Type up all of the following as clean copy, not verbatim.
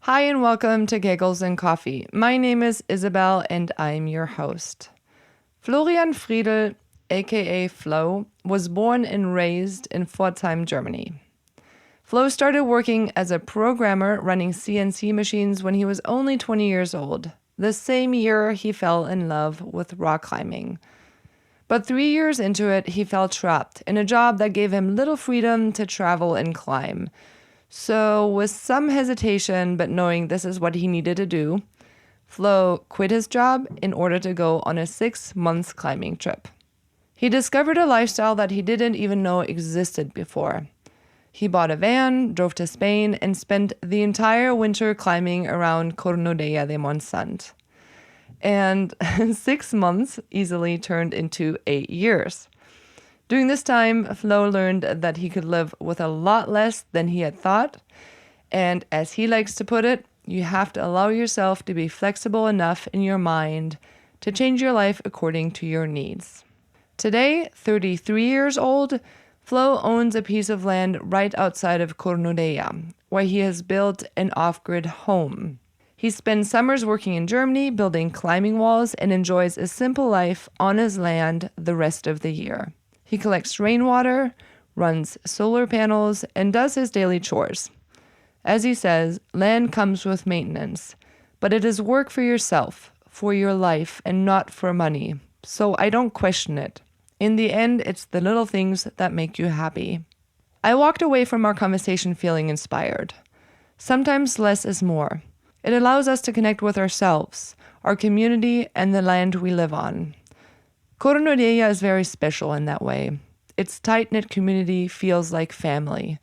Hi and welcome to Giggles and Coffee. My name is Isabel and I'm your host. Florian Friedel, aka Flo, was born and raised in Pforzheim, Germany. Flo started working as a programmer running CNC machines when he was only 20 years old. The same year he fell in love with rock climbing. But 3 years into it, he felt trapped in a job that gave him little freedom to travel and climb. So, with some hesitation, but knowing this is what he needed to do, Flo quit his job in order to go on a 6-month climbing trip. He discovered a lifestyle that he didn't even know existed before. He bought a van, drove to Spain, and spent the entire winter climbing around Cornudella de Montsant. And 6 months easily turned into 8 years. During this time, Flo learned that he could live with a lot less than he had thought. And as he likes to put it, you have to allow yourself to be flexible enough in your mind to change your life according to your needs. Today, 33 years old, Flo owns a piece of land right outside of Cornudella, where he has built an off-grid home. He spends summers working in Germany, building climbing walls, and enjoys a simple life on his land the rest of the year. He collects rainwater, runs solar panels, and does his daily chores. As he says, land comes with maintenance, but it is work for yourself, for your life, and not for money. So I don't question it. In the end, it's the little things that make you happy. I walked away from our conversation feeling inspired. Sometimes less is more. It allows us to connect with ourselves, our community, and the land we live on. Cornudella is very special in that way. Its tight-knit community feels like family.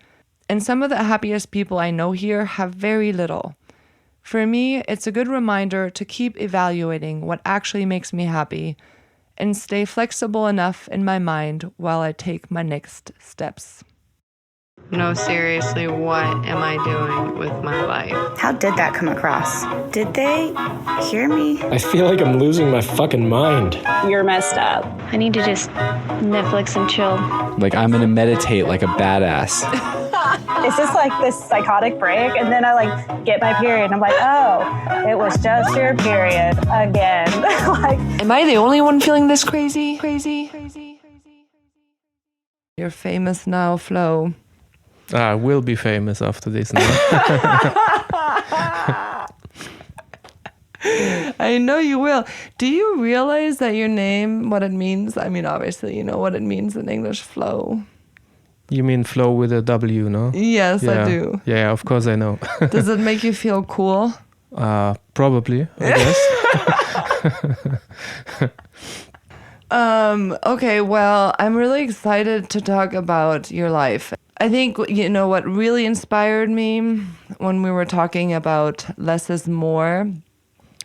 And some of the happiest people I know here have very little. For me, it's a good reminder to keep evaluating what actually makes me happy and stay flexible enough in my mind while I take my next steps. No, seriously, what am I doing with my life? How did that come across? Did they hear me? I feel like I'm losing my fucking mind. You're messed up. I need to just Netflix and chill. Like, I'm gonna meditate like a badass. It's just like this psychotic break, and then I get my period, and I'm like, oh, it was just your period again. Am I the only one feeling this crazy? You're famous now, Flo. I will be famous after this now. I know you will. Do you realize that your name, what it means? I mean, obviously, you know what it means in English, Flo. You mean flow with a W, no? Yes, yeah. I do. Yeah, of course I know. Does it make you feel cool? Probably, I guess. Okay, well, I'm really excited to talk about your life. I think, you know, what really inspired me when we were talking about less is more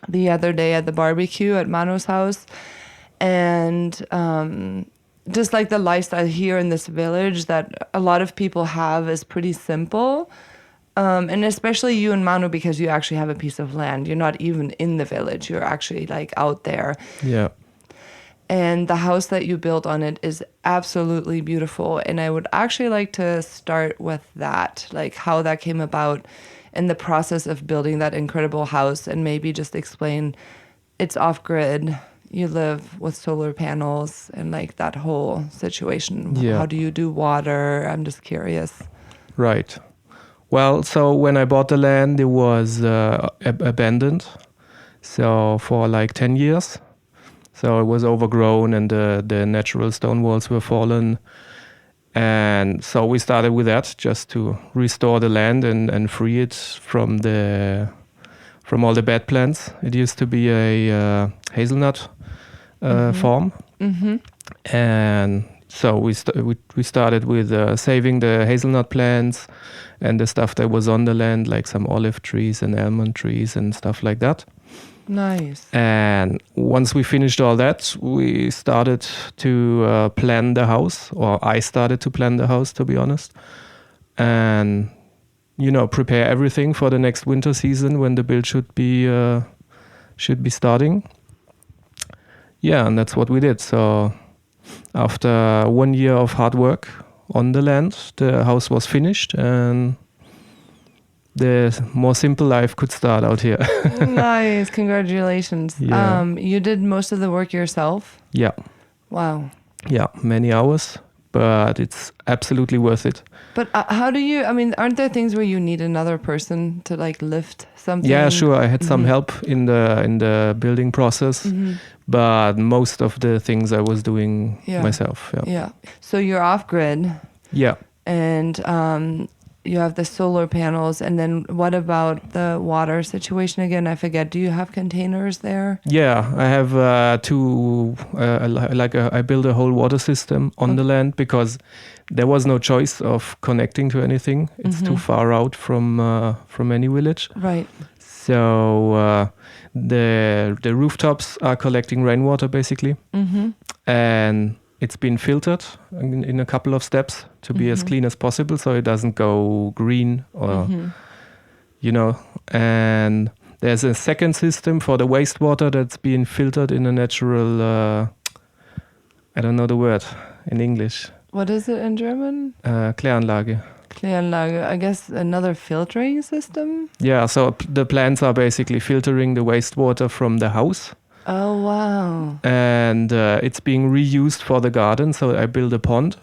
the other day at the barbecue at Manu's house, and just like the lifestyle here in this village that a lot of people have is pretty simple. And especially you and Manu, because you actually have a piece of land. You're not even in the village. You're actually out there. Yeah. And the house that you built on it is absolutely beautiful. And I would actually like to start with that, how that came about in the process of building that incredible house, and maybe just explain it's off-grid. You live with solar panels and that whole situation. Yeah. How do you do water? I'm just curious. Right. Well, so when I bought the land, it was abandoned. So for 10 years. So it was overgrown and the natural stone walls were fallen. And so we started with that just to restore the land and free it from all the bad plants. It used to be a hazelnut farm. Mm-hmm. And so we started with saving the hazelnut plants and the stuff that was on the land, like some olive trees and almond trees and stuff like that. Nice. And once we finished all that, we started to plan the house, or I started to plan the house, to be honest, and prepare everything for the next winter season when the build should be starting. Yeah, and that's what we did. So after 1 year of hard work on the land, the house was finished, and the more simple life could start out here. Nice. Congratulations. Yeah. You did most of the work yourself? Yeah. Wow. Yeah, many hours, but it's absolutely worth it. But how do you, I mean, aren't there things where you need another person to like lift something? Yeah, sure. I had some help in the building process, but most of the things I was doing myself. Yeah. Yeah. So you're off grid Yeah. and you have the solar panels. And then what about the water situation again? I forget. Do you have containers there? Yeah, I have two. I built a whole water system on the land because there was no choice of connecting to anything. It's too far out from any village. Right. So the rooftops are collecting rainwater basically, and it's been filtered in a couple of steps to be as clean as possible, so it doesn't go green or And there's a second system for the wastewater that's being filtered in a natural. I don't know the word in English. What is it in German? Kläranlage. Kläranlage. I guess another filtering system? Yeah, so the plants are basically filtering the wastewater from the house. Oh, wow. And it's being reused for the garden. So I built a pond.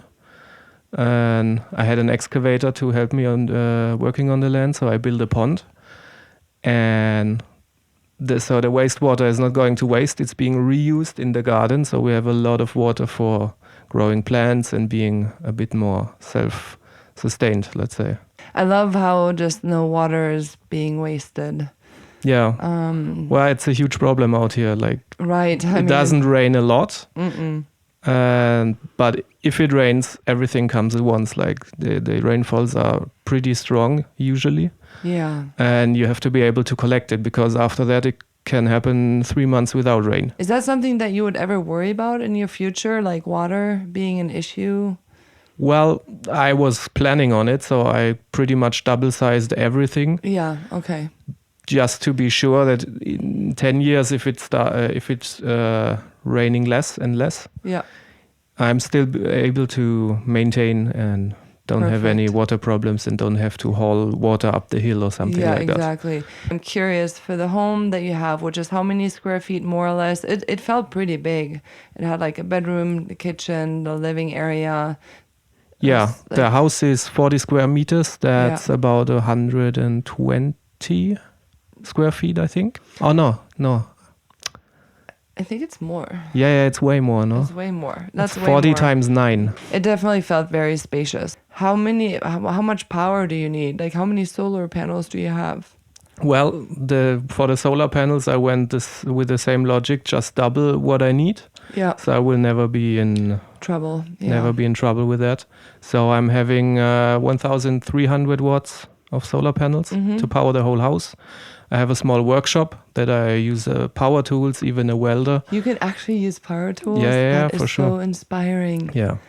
And I had an excavator to help me on working on the land. So I built a pond. And so the wastewater is not going to waste. It's being reused in the garden. So we have a lot of water for growing plants and being a bit more self-sustained, let's say. I love how just no water is being wasted. Yeah. Well, it's a huge problem out here. Like, right. It doesn't rain a lot. But if it rains, everything comes at once. Like the rainfalls are pretty strong usually. Yeah. And you have to be able to collect it because after that it can happen 3 months without rain. Is that something that you would ever worry about in your future, like water being an issue? Well, I was planning on it, so I pretty much double-sized everything. Yeah, okay. Just to be sure that in 10 years, if it's raining less and less, I'm still able to maintain and don't have any water problems and don't have to haul water up the hill or something like that. Yeah, exactly. I'm curious, for the home that you have, which is how many square feet more or less? It felt pretty big. It had like a bedroom, the kitchen, the living area. Yeah, the house is 40 square meters. That's about 120 square feet, I think. Oh, no. I think it's more. Yeah, it's way more, no? It's way more. That's way 40 more. times 9. It definitely felt very spacious. How much power do you need? Like, how many solar panels do you have? Well, for the solar panels, I went with the same logic, just double what I need. Yeah. So I will never be in trouble. Yeah. Never be in trouble with that. So I'm having 1,300 watts of solar panels to power the whole house. I have a small workshop that I use power tools, even a welder. You can actually use power tools? Yeah, that for sure. So inspiring. Yeah.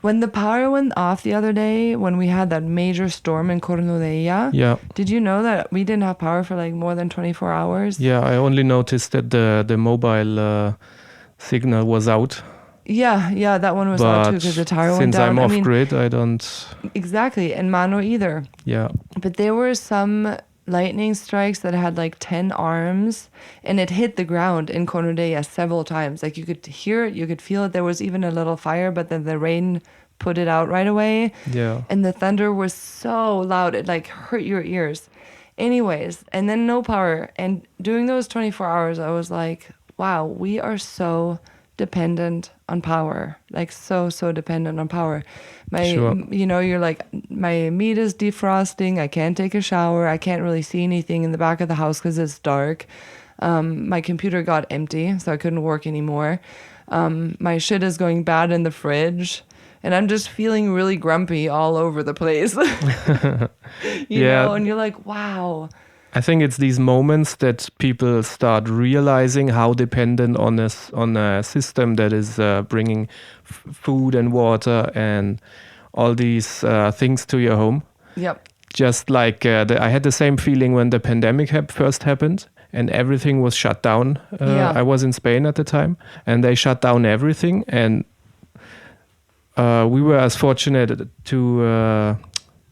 When the power went off the other day, when we had that major storm in Cornudella, did you know that we didn't have power for like more than 24 hours? Yeah, I only noticed that the mobile signal was out. Yeah, that one was out too because the tower went down. Since I'm off grid, I don't... Exactly, and Mano either. Yeah. But there were some lightning strikes that had like 10 arms, and it hit the ground in Cornudella several times. Like you could hear it, you could feel it. There was even a little fire, but then the rain put it out right away. Yeah. And the thunder was so loud, it like hurt your ears. Anyways, and then no power. And during those 24 hours, I was like, wow, we are so dependent on power, like so dependent on power. You're like, my meat is defrosting, I can't take a shower, I can't really see anything in the back of the house because it's dark. My computer got empty, so I couldn't work anymore. My shit is going bad in the fridge, and I'm just feeling really grumpy all over the place. you know, and you're like, wow. I think it's these moments that people start realizing how dependent on a system that is bringing food and water and all these things to your home. Yep. Just like I had the same feeling when the pandemic first happened and everything was shut down. I was in Spain at the time and they shut down everything, and we were as fortunate to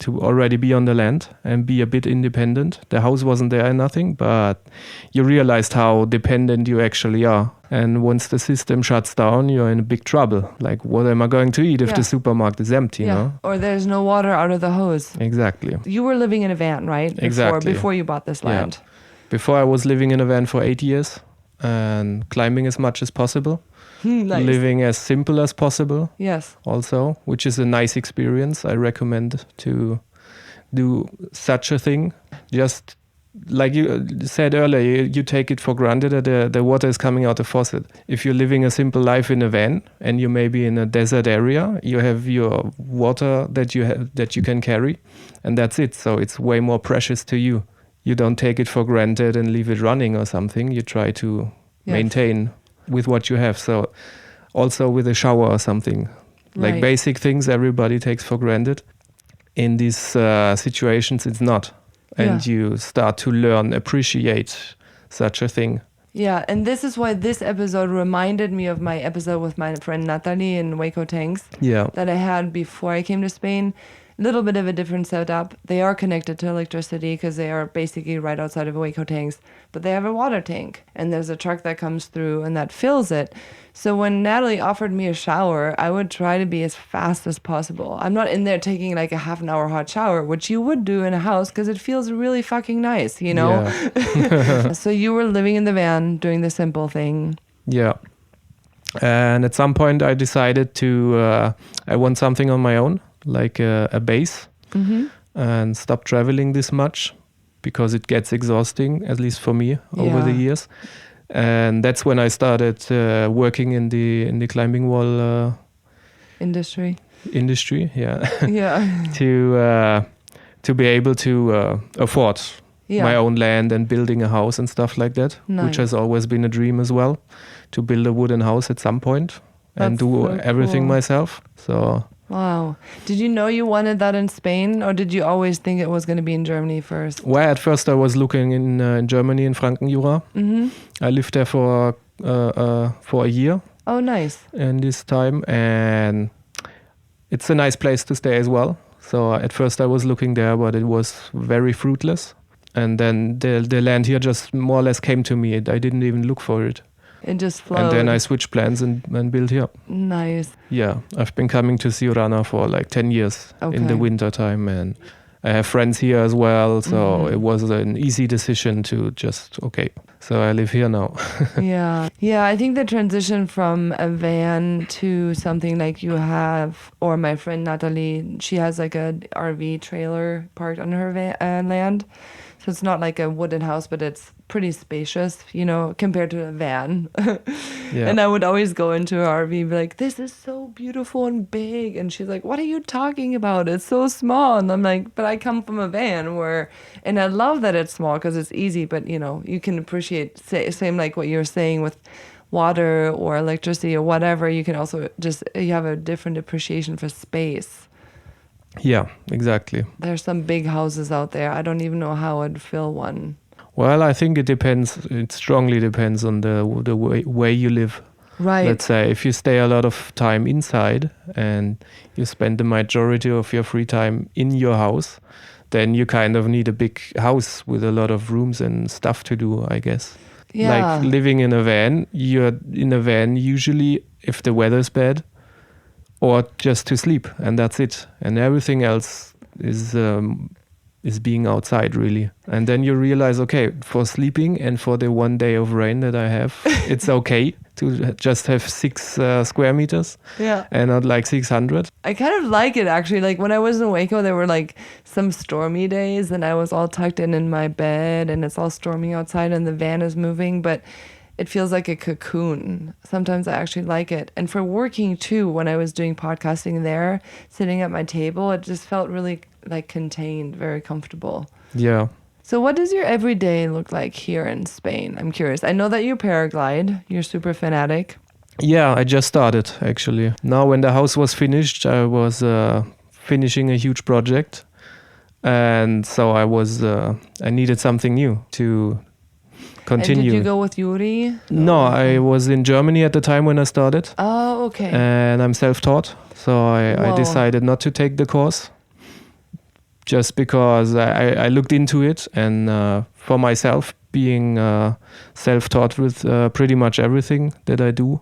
to already be on the land and be a bit independent. The house wasn't there and nothing, but you realized how dependent you actually are. And once the system shuts down, you're in big trouble. Like, what am I going to eat if the supermarket is empty, you know? Or there's no water out of the hose. Exactly. You were living in a van, right? Before you bought this land. Yeah. Before I was living in a van for 8 years and climbing as much as possible. Nice. Living as simple as possible. Yes. Also, which is a nice experience. I recommend to do such a thing. Just like you said earlier, you take it for granted that the water is coming out the faucet. If you're living a simple life in a van and you may be in a desert area, you have your water that you can carry, and that's it. So it's way more precious to you. You don't take it for granted and leave it running or something. You try to maintain with what you have. So also with a shower or something, like basic things everybody takes for granted. In these situations, it's not. And you start to appreciate such a thing. Yeah, and this is why this episode reminded me of my episode with my friend Natalie in Waco Tanks that I had before I came to Spain. Little bit of a different setup. They are connected to electricity because they are basically right outside of Waco Tanks, but they have a water tank and there's a truck that comes through and that fills it. So when Natalie offered me a shower, I would try to be as fast as possible. I'm not in there taking like a half an hour hot shower, which you would do in a house because it feels really fucking nice, you know? Yeah. So you were living in the van doing the simple thing. Yeah. And at some point I decided I want something on my own, like a base, and stop traveling this much because it gets exhausting, at least for me, over the years. And that's when I started working in the climbing wall industry. Yeah. to be able to afford my own land and building a house and stuff like that, which has always been a dream as well, to build a wooden house at some point and do everything myself. So. Wow. Did you know you wanted that in Spain, or did you always think it was going to be in Germany first? Well, at first I was looking in Germany, in Franken-Jura. I lived there for a year. Oh, nice. In this time, and it's a nice place to stay as well. So at first I was looking there, but it was very fruitless. And then the land here just more or less came to me. I didn't even look for it. It just flowed. And then I switched plans and built here. Nice. Yeah, I've been coming to Siurana for like 10 years in the winter time, and I have friends here as well, so it was an easy decision to so I live here now. Yeah, I think the transition from a van to something like you have, or my friend Natalie, she has like a RV trailer parked on her land. So it's not like a wooden house, but it's pretty spacious, you know, compared to a van. And I would always go into her RV and be like, this is so beautiful and big. And she's like, what are you talking about? It's so small. And I'm like, but I come from a van and I love that it's small because it's easy. But, you know, you can appreciate, same like what you're saying with water or electricity or whatever. You can also you have a different appreciation for space. Yeah, exactly. There's some big houses out there. I don't even know how I'd fill one. Well, I think it depends. It strongly depends on the way you live. Right. Let's say if you stay a lot of time inside and you spend the majority of your free time in your house, then you kind of need a big house with a lot of rooms and stuff to do, I guess. Yeah. Like living in a van, you're in a van usually if the weather's bad, or just to sleep, and that's it. And everything else is being outside, really. And then you realize, okay, for sleeping and for the 1 day of rain that I have, it's okay to just have 6 square meters and not like 600. I kind of like it, actually. Like when I was in Waco, there were like some stormy days and I was all tucked in my bed and it's all stormy outside and the van is moving, but it feels like a cocoon. Sometimes I actually like it. And for working too, when I was doing podcasting there, sitting at my table, it just felt really like contained, very comfortable. Yeah. So what does your everyday look like here in Spain? I'm curious. I know that you paraglide. You're super fanatic. Yeah, I just started actually. Now when the house was finished, I was finishing a huge project. And so I needed something new to continue. And did you go with Yuri? No, I was in Germany at the time when I started. Oh, okay. And I'm self-taught, so I decided not to take the course just because I looked into it, and for myself, being self-taught with pretty much everything that I do,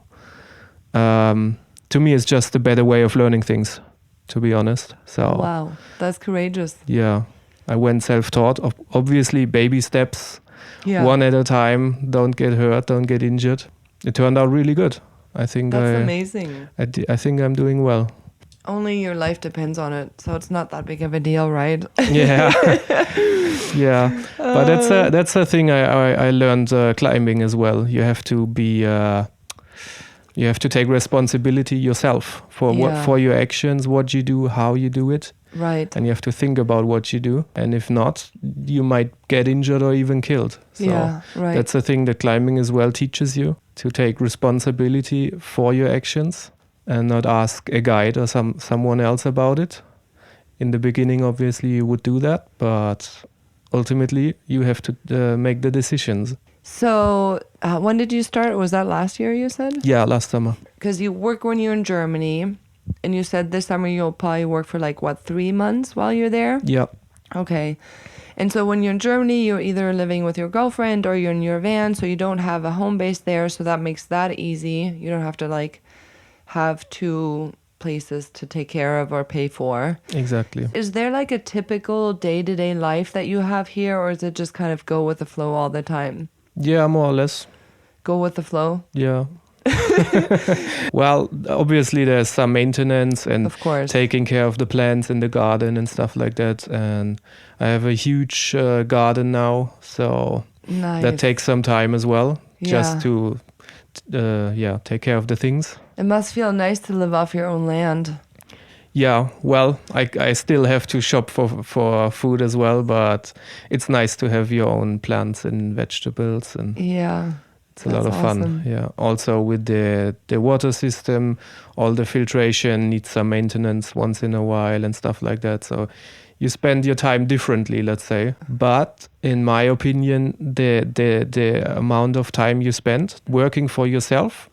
to me, it's just a better way of learning things, to be honest. So Wow, that's courageous. yeah, I went self-taught. Obviously, baby steps, Yeah, one at a time. Don't get hurt, don't get injured. It turned out really good. I think that's amazing. I think I'm doing well. Only your life depends on it, so it's not that big of a deal, right? Yeah, yeah. But that's a thing I learned climbing as well. You have to be you have to take responsibility yourself for Yeah. for your actions, what you do, how you do it, Right. and you have to think about what you do. And if not, you might get injured or even killed. So Yeah, right. that's a thing that climbing as well teaches you, to take responsibility for your actions and not ask a guide or someone else about it. In the beginning, obviously, you would do that, but ultimately, you have to make the decisions. So, when did you start? Was that last year you said? Yeah, last summer. Because you work when you're in Germany, and you said this summer you'll probably work for like, what, 3 months while you're there? Yeah, Okay. And so when you're in Germany, you're either living with your girlfriend or you're in your van, so you don't have a home base there, so that makes that easy. You don't have to like have 2 places to take care of or pay for. exactly. Is there like a typical day-to-day life that you have here, or is it just kind of go with the flow all the time? Yeah, more or less. Go with the flow? Yeah. Well, obviously there's some maintenance and Of course. taking care of the plants in the garden and stuff like that. And I have a huge garden now, so Nice. that takes some time as well, Yeah. just to take care of the things. It must feel nice to live off your own land. Yeah, well, I still have to shop for food as well, but it's nice to have your own plants and vegetables, and Yeah. it's a lot That's of fun. awesome. Yeah. Also with the water system, all the filtration needs some maintenance once in a while and stuff like that. So you spend your time differently, let's say. But in my opinion, the amount of time you spend working for yourself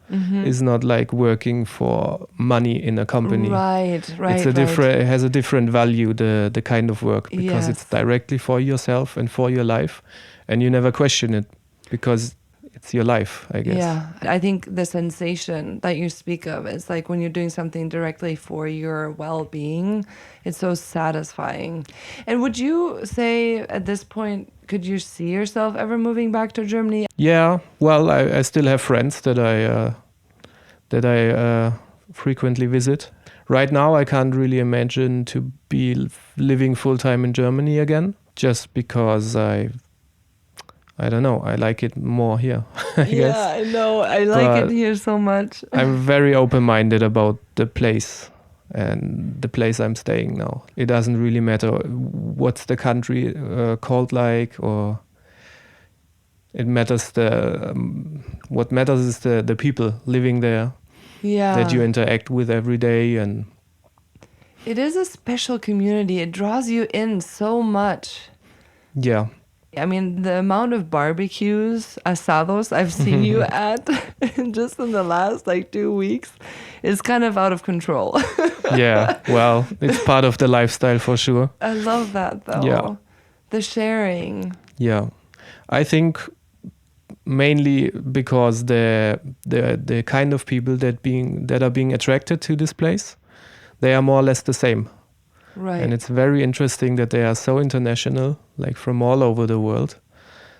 is not like working for money in a company. Right, right, It's a different. It has a different value, the kind of work, because it's Yes. directly for yourself and for your life, and you never question it because it's your life, I guess. Yeah, I think the sensation that you speak of is like when you're doing something directly for your well-being, it's so satisfying. And would you say at this point, could you see yourself ever moving back to Germany? Yeah. Well, I still have friends that I frequently visit. Right now, I can't really imagine to be living full time in Germany again, just because I don't know. I like it more here, I guess. I know. I like But it here so much. I'm very open-minded about the place and the place I'm staying now. It doesn't really matter what's the country called like, or it matters what matters is the people living there Yeah. that you interact with every day. And It is a special community. It draws you in so much. yeah, I mean, the amount of barbecues, asados I've seen you at just in the last like 2 weeks is kind of out of control. yeah. Well, it's part of the lifestyle for sure. I love that though. Yeah. The sharing. Yeah, I think mainly because the kind of people that are being attracted to this place, they are more or less the same. Right. And it's very interesting that they are so international, like from all over the world,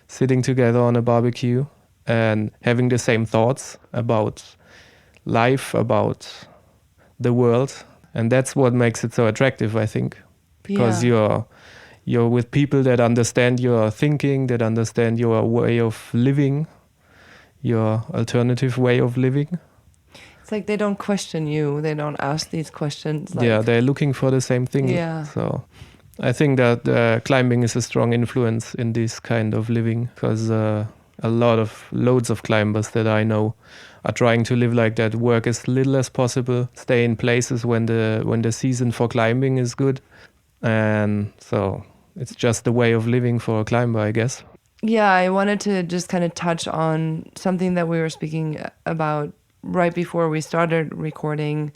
sitting together on a barbecue and having the same thoughts about life, about the world. And that's what makes it so attractive, I think, because you're with people that understand your thinking, that understand your way of living, your alternative way of living. It's like they don't question you. They don't ask these questions. Like, Yeah, they're looking for the same thing. Yeah. So I think that climbing is a strong influence in this kind of living, because loads of climbers that I know are trying to live like that, work as little as possible, stay in places when the season for climbing is good. And so it's just the way of living for a climber, I guess. Yeah, I wanted to just kind of touch on something that we were speaking about right before we started recording,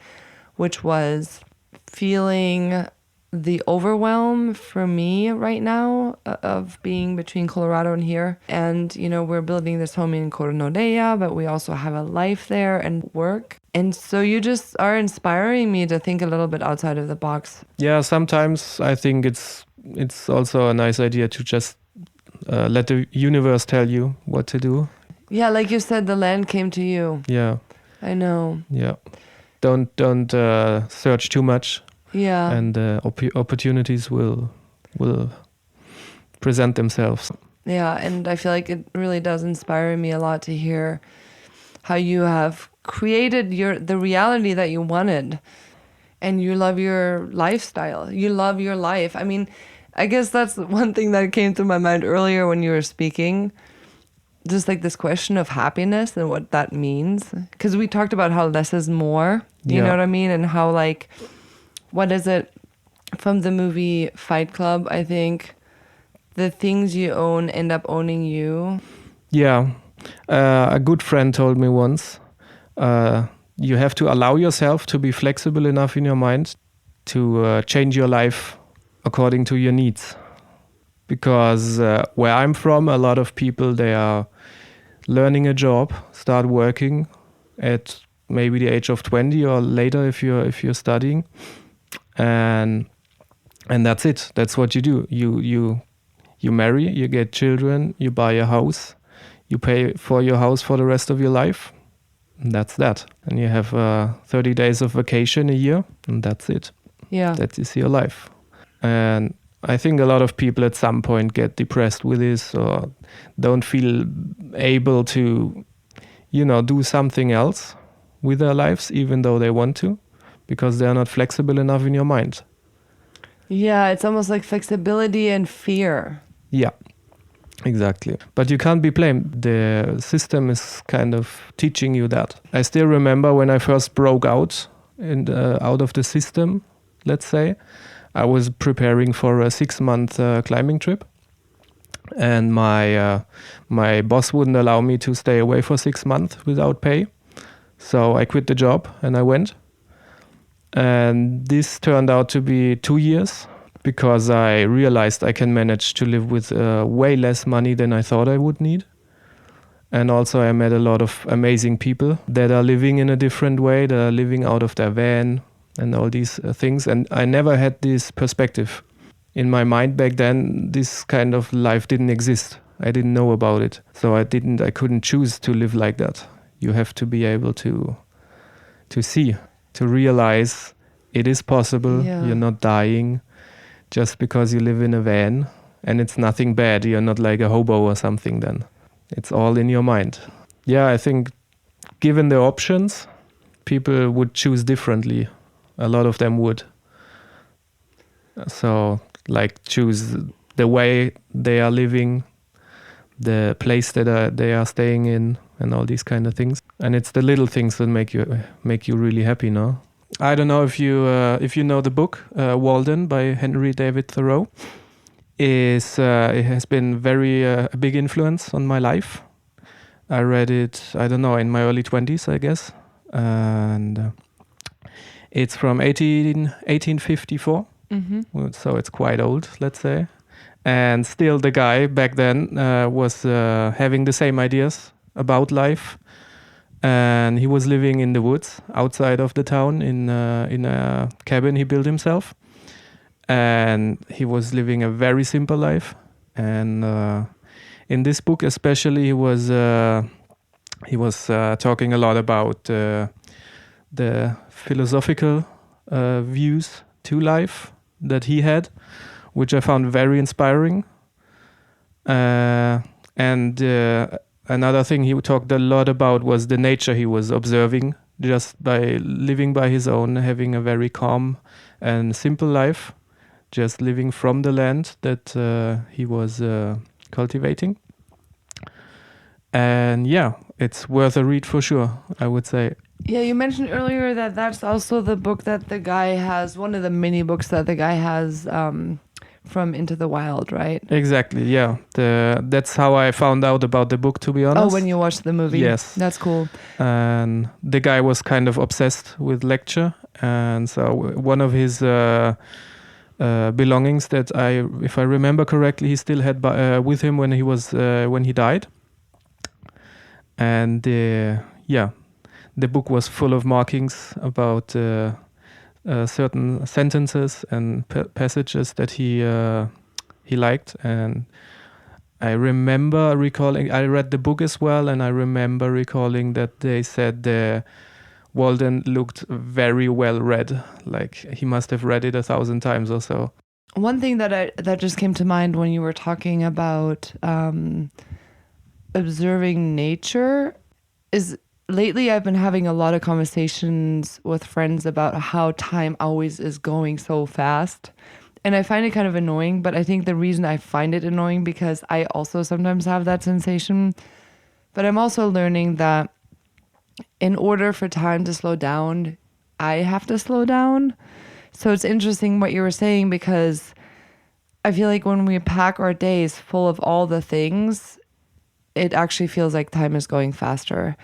which was feeling the overwhelm for me right now of being between Colorado and here. And, we're building this home in Cornudella, but we also have a life there and work. And so you just are inspiring me to think a little bit outside of the box. Yeah, sometimes I think it's also a nice idea to just let the universe tell you what to do. Yeah, like you said, the land came to you. Yeah. I know. Yeah. Don't search too much. Yeah. And opportunities will present themselves. Yeah, and I feel like it really does inspire me a lot to hear how you have created the reality that you wanted, and you love your lifestyle. You love your life. I mean, I guess that's one thing that came through my mind earlier when you were speaking. Just like this question of happiness and what that means. Because we talked about how less is more. You know what I mean? And how what is it from the movie Fight Club, I think? The things you own end up owning you. Yeah. A good friend told me once, you have to allow yourself to be flexible enough in your mind to change your life according to your needs. Because where I'm from, a lot of people, they are learning a job, start working at maybe the age of 20 or later if you're studying. And that's it. That's what you do. You marry, you get children, you buy a house, you pay for your house for the rest of your life. And that's that. And you have 30 days of vacation a year, and that's it. Yeah. That is your life. And I think a lot of people at some point get depressed with this or don't feel able to, do something else with their lives, even though they want to, because they're not flexible enough in your mind. Yeah, it's almost like flexibility and fear. Yeah, exactly. But you can't be blamed. The system is kind of teaching you that. I still remember when I first broke out of the system, let's say, I was preparing for a 6-month climbing trip, and my boss wouldn't allow me to stay away for 6 months without pay. So I quit the job and I went. And this turned out to be 2 years because I realized I can manage to live with way less money than I thought I would need. And also I met a lot of amazing people that are living in a different way, that are living out of their van and all these things. And I never had this perspective. In my mind back then, this kind of life didn't exist. I didn't know about it. So I couldn't choose to live like that. You have to be able to see, to realize it is possible. Yeah. You're not dying just because you live in a van, and it's nothing bad. You're not like a hobo or something then. It's all in your mind. Yeah, I think given the options, people would choose differently. A lot of them would. So, choose the way they are living, the place that they are staying in, and all these kind of things. And it's the little things that make you really happy, no? I don't know if you know the book Walden by Henry David Thoreau. It has been a big influence on my life. I read it, I don't know, in my early 20s, I guess. And it's from 1854. Mm-hmm. So it's quite old, let's say. And still the guy back then was having the same ideas about life. And he was living in the woods outside of the town in a cabin he built himself. And he was living a very simple life. And in this book especially, he was talking a lot about the philosophical views to life that he had, which I found very inspiring. And another thing he talked a lot about was the nature he was observing, just by living by his own, having a very calm and simple life, just living from the land that he was cultivating. And yeah, it's worth a read for sure, I would say. Yeah, you mentioned earlier that that's also the book that the guy has, one of the mini books that the guy has from Into the Wild, right? Exactly, yeah. That's how I found out about the book, to be honest. Oh, when you watched the movie? Yes. That's cool. And the guy was kind of obsessed with lecture. And so one of his belongings that if I remember correctly, he still had with him when he died. And the book was full of markings about certain sentences and passages that he liked. And I remember recalling, I read the book as well, and I remember recalling that they said Walden looked very well read, like he must have read it 1,000 times or so. One thing that just came to mind when you were talking about observing nature is lately I've been having a lot of conversations with friends about how time always is going so fast. And I find it kind of annoying, but I think the reason I find it annoying because I also sometimes have that sensation. But I'm also learning that in order for time to slow down, I have to slow down. So it's interesting what you were saying, because I feel like when we pack our days full of all the things, it actually feels like time is going faster.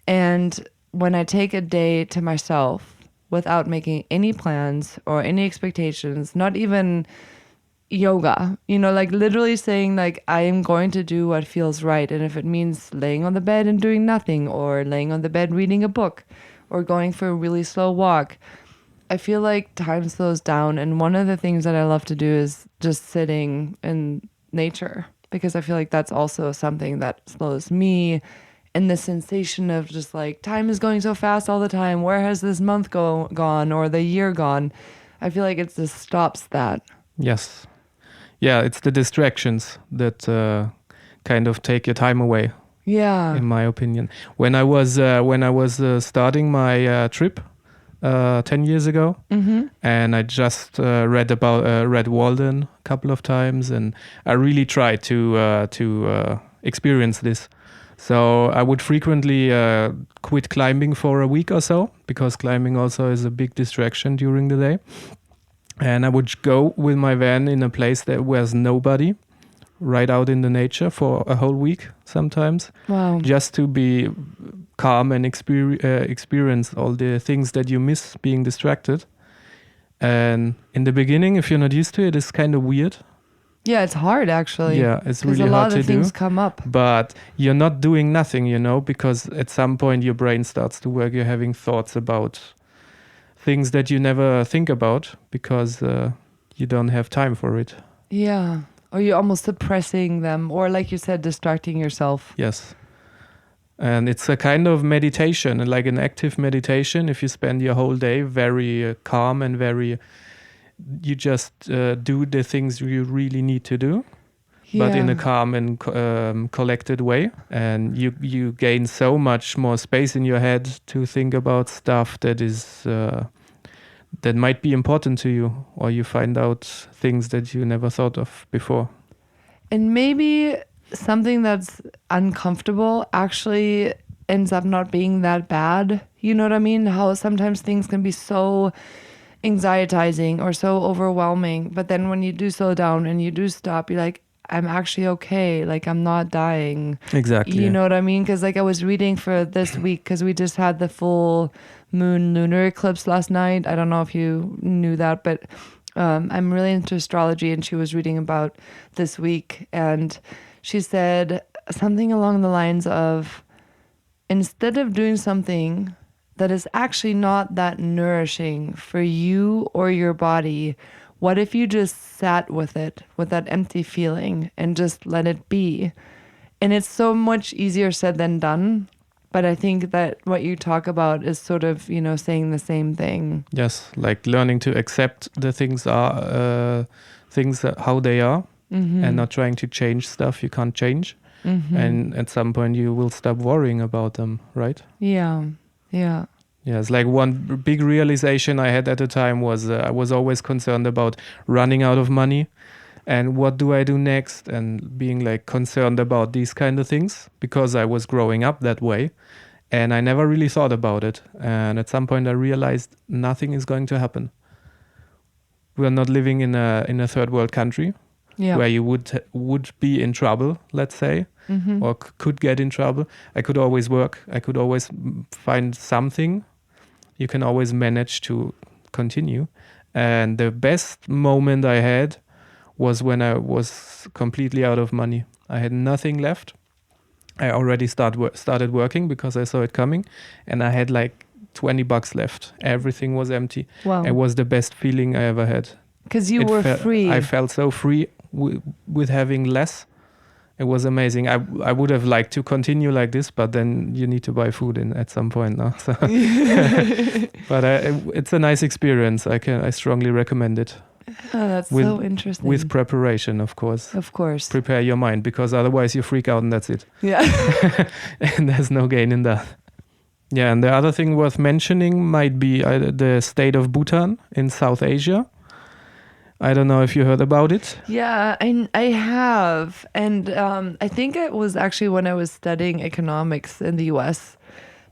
And when I take a day to myself without making any plans or any expectations, not even yoga, like literally saying like, I am going to do what feels right. And if it means laying on the bed and doing nothing, or laying on the bed reading a book, or going for a really slow walk, I feel like time slows down. And one of the things that I love to do is just sitting in nature, because I feel like that's also something that slows me. And the sensation of just like, time is going so fast all the time. Where has this month gone or the year gone? I feel like it just stops that. Yes. Yeah, it's the distractions that kind of take your time away. Yeah. In my opinion. When I was starting my trip 10 years ago, and I just read Walden a couple of times, and I really tried to experience this. So I would frequently quit climbing for a week or so, because climbing also is a big distraction during the day. And I would go with my van in a place that was nobody, right out in the nature for a whole week sometimes. Wow. Just to be calm and experience all the things that you miss being distracted. And in the beginning, if you're not used to it, it's kind of weird. Yeah, it's hard actually. Yeah, it's really hard to do. A lot of things come up. But you're not doing nothing, because at some point your brain starts to work. You're having thoughts about things that you never think about because you don't have time for it. Yeah. Or you're almost suppressing them, or like you said, distracting yourself. Yes. And it's a kind of meditation, like an active meditation. If you spend your whole day very calm and you just do the things you really need to do, but in a calm and collected way. And you gain so much more space in your head to think about stuff that is that might be important to you, or you find out things that you never thought of before. And maybe something that's uncomfortable actually ends up not being that bad. You know what I mean? How sometimes things can be so anxietizing or so overwhelming, but then when you do slow down and you do stop, you're like, I'm actually okay. Like, I'm not dying. Exactly. You know what I mean? Because like I was reading for this week, because we just had the full moon lunar eclipse last night. I don't know if you knew that, but I'm really into astrology, and she was reading about this week, and she said something along the lines of, instead of doing something that is actually not that nourishing for you or your body, what if you just sat with it, with that empty feeling, and just let it be? And it's so much easier said than done. But I think that what you talk about is sort of, saying the same thing. Yes, like learning to accept the things how they are, and not trying to change stuff you can't change. And at some point you will stop worrying about them, right? Yeah. Yeah, it's like one big realization I had at the time was I was always concerned about running out of money and what do I do next, and being like concerned about these kind of things because I was growing up that way and I never really thought about it. And at some point I realized nothing is going to happen. We're not living in a third world country where you would be in trouble, let's say, or could get in trouble. I could always work. I could always find something. You can always manage to continue. And the best moment I had was when I was completely out of money. I had nothing left. I already started working because I saw it coming, and I had like $20 left. Everything was empty. Wow. It was the best feeling I ever had. Because you were free. I felt so free with having less. It was amazing. I would have liked to continue like this, but then you need to buy food at some point now. So but it's a nice experience. I strongly recommend it. Oh, that's so interesting. With preparation, of course. Of course. Prepare your mind, because otherwise you freak out and that's it. Yeah. And there's no gain in that. Yeah, and the other thing worth mentioning might be the state of Bhutan in South Asia. I don't know if you heard about it. Yeah, I have. And I think it was actually when I was studying economics in the US,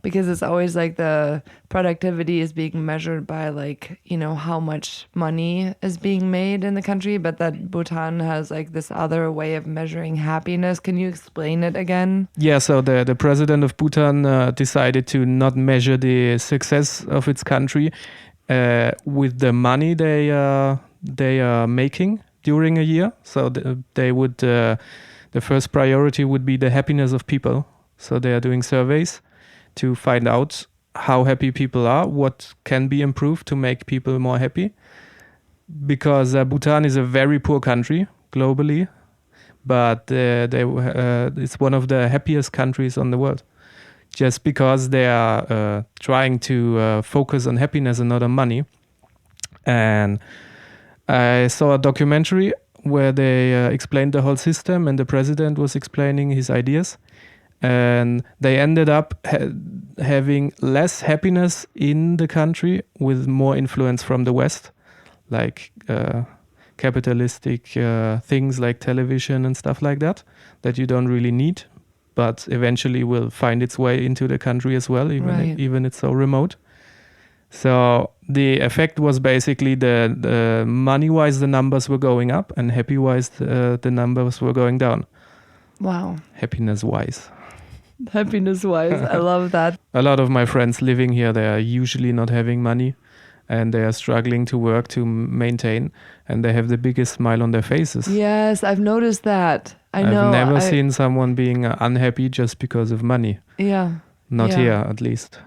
because it's always like the productivity is being measured by like, you know, how much money is being made in the country, but that Bhutan has like this other way of measuring happiness. Can you explain it again? Yeah, so the president of Bhutan decided to not measure the success of its country with the money they are making during a year. So the first priority would be the happiness of people. So they are doing surveys to find out how happy people are, what can be improved to make people more happy. Because Bhutan is a very poor country globally, but it's one of the happiest countries on the world. Just because they are trying to focus on happiness and not on money. And I saw a documentary where they explained the whole system, and the president was explaining his ideas. And they ended up having less happiness in the country with more influence from the West, like capitalistic things like television and stuff like that you don't really need, but eventually will find its way into the country as well, even it's so remote. So the effect was basically the money-wise, the numbers were going up, and happy-wise, the numbers were going down. Wow. Happiness-wise. Happiness-wise, I love that. A lot of my friends living here, they are usually not having money, and they are struggling to work to maintain, and they have the biggest smile on their faces. Yes, I've noticed that. I've never seen someone being unhappy just because of money. Yeah. Not here, at least.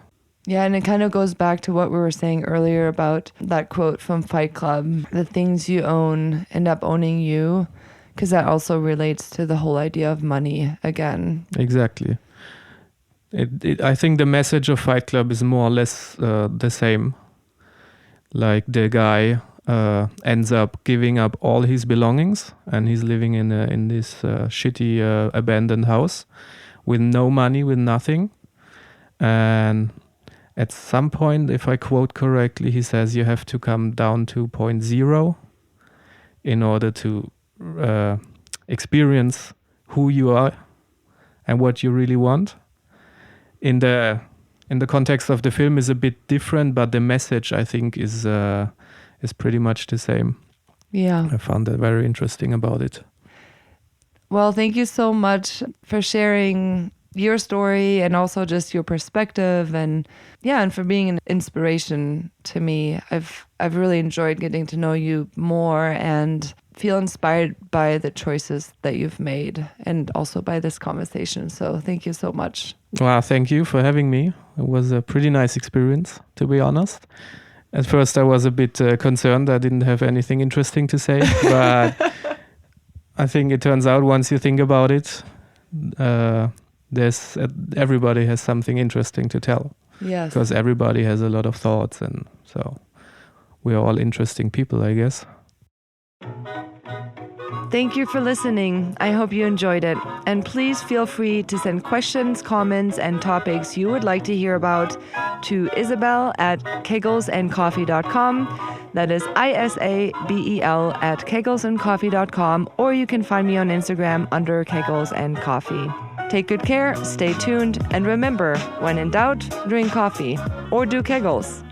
Yeah, and it kind of goes back to what we were saying earlier about that quote from Fight Club. The things you own end up owning you, because that also relates to the whole idea of money again. Exactly. I think the message of Fight Club is more or less the same. Like the guy ends up giving up all his belongings, and he's living in this shitty abandoned house with no money, with nothing. And at some point, if I quote correctly, he says you have to come down to 0.0 in order to experience who you are and what you really want. In the context of the film is a bit different, but the message, I think, is pretty much the same. Yeah. I found that very interesting about it. Well, thank you so much for sharing your story and also just your perspective, and for being an inspiration to me. I've really enjoyed getting to know you more and feel inspired by the choices that you've made, and also by this conversation. So thank you so much. Well, thank you for having me. It was a pretty nice experience, to be honest. At first, I was a bit concerned. I didn't have anything interesting to say, but I think it turns out once you think about it, everybody has something interesting to tell. Yes. Because everybody has a lot of thoughts, and so we are all interesting people, I guess. Thank you for listening. I hope you enjoyed it. And please feel free to send questions, comments, and topics you would like to hear about to Isabel@kegelsandcoffee.com. That is ISABEL@kegelsandcoffee.com, or you can find me on Instagram under Kegels and Coffee. Take good care, stay tuned, and remember, when in doubt, drink coffee or do Kegels.